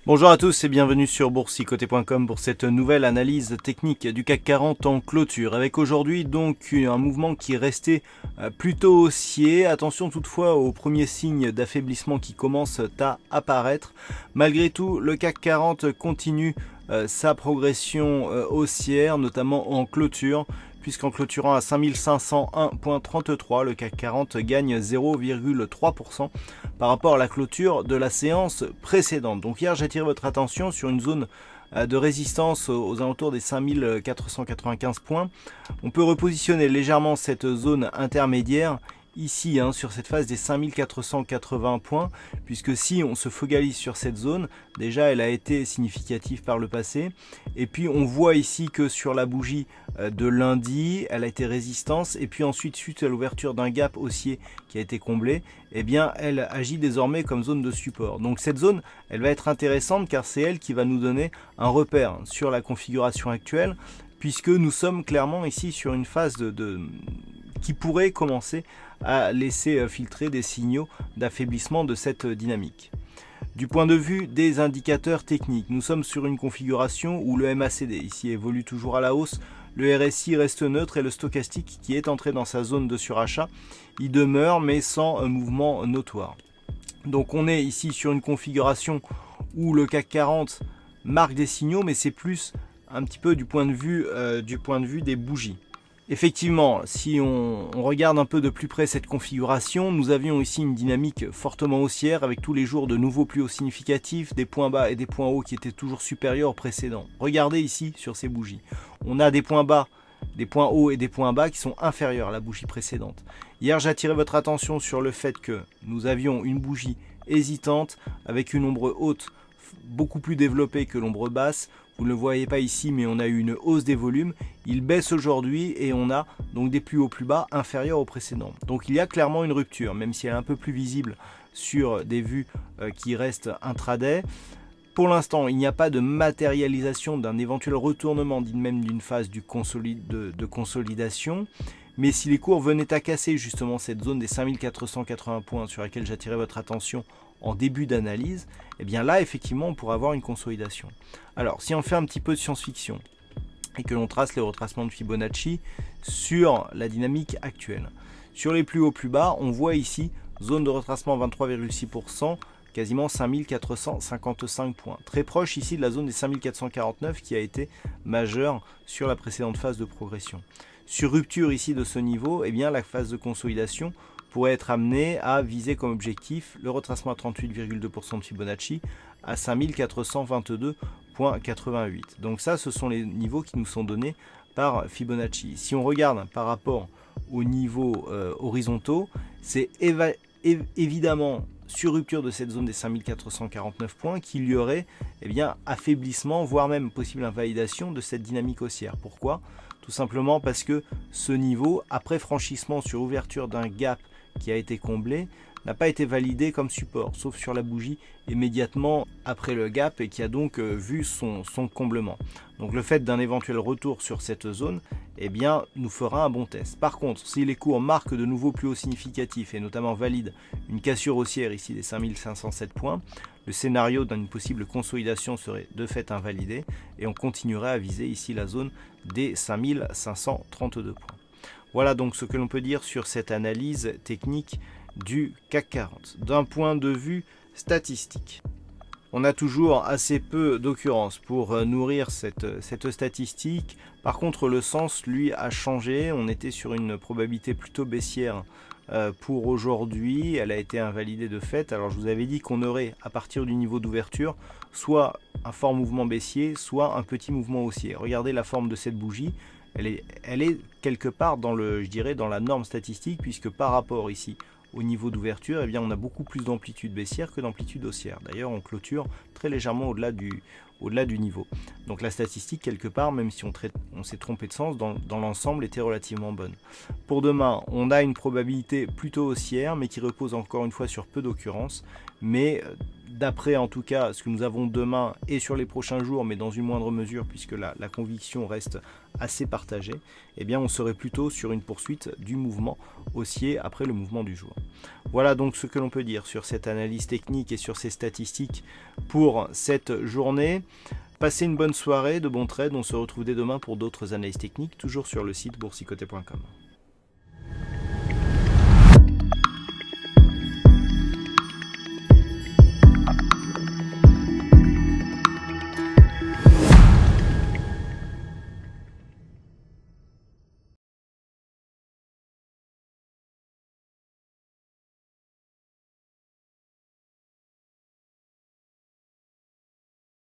Bonjour à tous et bienvenue sur boursicoté.com pour cette nouvelle analyse technique du CAC 40 en clôture, avec aujourd'hui donc un mouvement qui est resté plutôt haussier. Attention toutefois aux premiers signes d'affaiblissement qui commencent à apparaître. Malgré tout, le CAC 40 continue sa progression haussière, notamment en clôture, puisqu'en clôturant à 5501.33, le CAC 40 gagne 0,3% par rapport à la clôture de la séance précédente. Donc hier, j'ai attiré votre attention sur une zone de résistance aux alentours des 5495 points. On peut repositionner légèrement cette zone intermédiaire ici sur cette phase des 5480 points, puisque si on se focalise sur cette zone, déjà elle a été significative par le passé, et puis on voit ici que sur la bougie de lundi, elle a été résistance, et puis ensuite suite à l'ouverture d'un gap haussier qui a été comblé, eh bien elle agit désormais comme zone de support. Donc cette zone, elle va être intéressante car c'est elle qui va nous donner un repère sur la configuration actuelle, puisque nous sommes clairement ici sur une phase qui pourrait commencer à laisser filtrer des signaux d'affaiblissement de cette dynamique. Du point de vue des indicateurs techniques, nous sommes sur une configuration où le MACD ici évolue toujours à la hausse, le RSI reste neutre et le stochastique qui est entré dans sa zone de surachat, il demeure mais sans un mouvement notoire. Donc on est ici sur une configuration où le CAC 40 marque des signaux, mais c'est plus un petit peu du point de vue des bougies. Effectivement, si on regarde un peu de plus près cette configuration, nous avions ici une dynamique fortement haussière avec tous les jours de nouveaux plus hauts significatifs, des points bas et des points hauts qui étaient toujours supérieurs aux précédents. Regardez ici sur ces bougies, on a des points bas, des points hauts et des points bas qui sont inférieurs à la bougie précédente. Hier, j'ai attiré votre attention sur le fait que nous avions une bougie hésitante avec une ombre haute beaucoup plus développée que l'ombre basse. Vous ne le voyez pas ici, mais on a eu une hausse des volumes. Il baisse aujourd'hui et on a donc des plus hauts plus bas inférieurs aux précédents. Donc il y a clairement une rupture, même si elle est un peu plus visible sur des vues qui restent intraday. Pour l'instant, il n'y a pas de matérialisation d'un éventuel retournement, même d'une phase de consolidation. Mais si les cours venaient à casser justement cette zone des 5480 points sur laquelle j'attirais votre attention en début d'analyse, et bien là effectivement on pourrait avoir une consolidation. Alors si on fait un petit peu de science-fiction et que l'on trace les retracements de Fibonacci sur la dynamique actuelle, sur les plus hauts plus bas, on voit ici zone de retracement 23,6%, quasiment 5455 points, très proche ici de la zone des 5449 qui a été majeure sur la précédente phase de progression. Sur rupture ici de ce niveau, eh bien la phase de consolidation pourrait être amenée à viser comme objectif le retracement à 38,2% de Fibonacci à 5422,88. Donc ça, ce sont les niveaux qui nous sont donnés par Fibonacci. Si on regarde par rapport aux niveaux horizontaux, c'est évidemment sur rupture de cette zone des 5449 points qu'il y aurait affaiblissement, voire même possible invalidation de cette dynamique haussière. Pourquoi ? Tout simplement parce que ce niveau, après franchissement sur ouverture d'un gap qui a été comblé, n'a pas été validé comme support, sauf sur la bougie immédiatement après le gap et qui a donc vu son comblement. Donc le fait d'un éventuel retour sur cette zone, nous fera un bon test. Par contre, si les cours marquent de nouveaux plus hauts significatifs et notamment valident une cassure haussière ici des 5507 points, le scénario d'une possible consolidation serait de fait invalidé et on continuerait à viser ici la zone des 5532 points. Voilà donc ce que l'on peut dire sur cette analyse technique du CAC 40. D'un point de vue statistique, on a toujours assez peu d'occurrences pour nourrir cette statistique. Par contre, le sens, lui, a changé. On était sur une probabilité plutôt baissière pour aujourd'hui. Elle a été invalidée de fait. Alors, je vous avais dit qu'on aurait, à partir du niveau d'ouverture, soit un fort mouvement baissier, soit un petit mouvement haussier. Regardez la forme de cette bougie. Elle est quelque part dans dans la norme statistique, puisque par rapport ici au niveau d'ouverture, on a beaucoup plus d'amplitude baissière que d'amplitude haussière. D'ailleurs, on clôture très légèrement au-delà au-delà du niveau. Donc la statistique, quelque part, même si on s'est trompé de sens, dans l'ensemble était relativement bonne. Pour demain, on a une probabilité plutôt haussière, mais qui repose encore une fois sur peu d'occurrences. Mais d'après en tout cas ce que nous avons demain et sur les prochains jours, mais dans une moindre mesure puisque la conviction reste assez partagée, eh bien on serait plutôt sur une poursuite du mouvement haussier après le mouvement du jour. Voilà donc ce que l'on peut dire sur cette analyse technique et sur ces statistiques pour cette journée. Passez une bonne soirée, de bons trades, on se retrouve dès demain pour d'autres analyses techniques, toujours sur le site boursicoté.com.